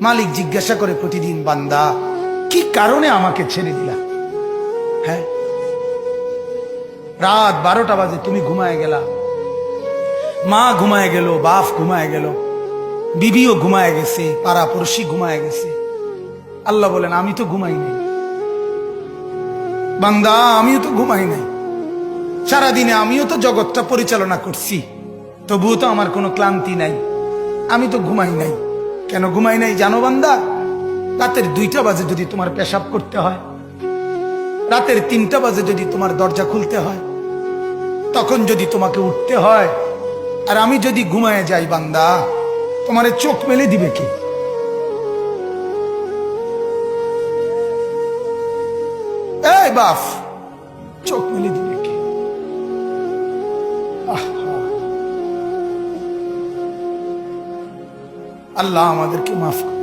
মালিক জিজ্ঞাসা করে প্রতিদিন, বান্দা কি কারণে আমাকে ছেড়ে দিলা? হ্যাঁ, রাত 12টা বাজে তুমি ঘুমায় গেলা, মা ঘুমায় গেল, বাপ ঘুমায় গেল, বিবিও ঘুমায় গেছে, পাড়া পড়শি ঘুমায় গেছে। আল্লাহ বলেন আমি তো ঘুমাই নাই বান্দা, আমিও তো ঘুমাই নাই। সারাদিনে আমিও তো জগৎটা পরিচালনা করছি, তবুও তো আমার কোনো ক্লান্তি নাই, আমি তো ঘুমাই নাই। কেন ঘুমাই নাই জানো বান্দা? রাতের 2টা বাজে যদি তোমার পেশাব করতে হয়, রাতের 3টা বাজে যদি তোমার দরজা খুলতে হয়, তখন যদি তোমাকে উঠতে হয়, আর আমি যদি ঘুমায় যাই বান্দা, তোমারে চোখ মেলে দিবে কি? এই বাপ, চোখ মেলে দিবে কি? আল্লাহ আমাদেরকে মাফ করুন।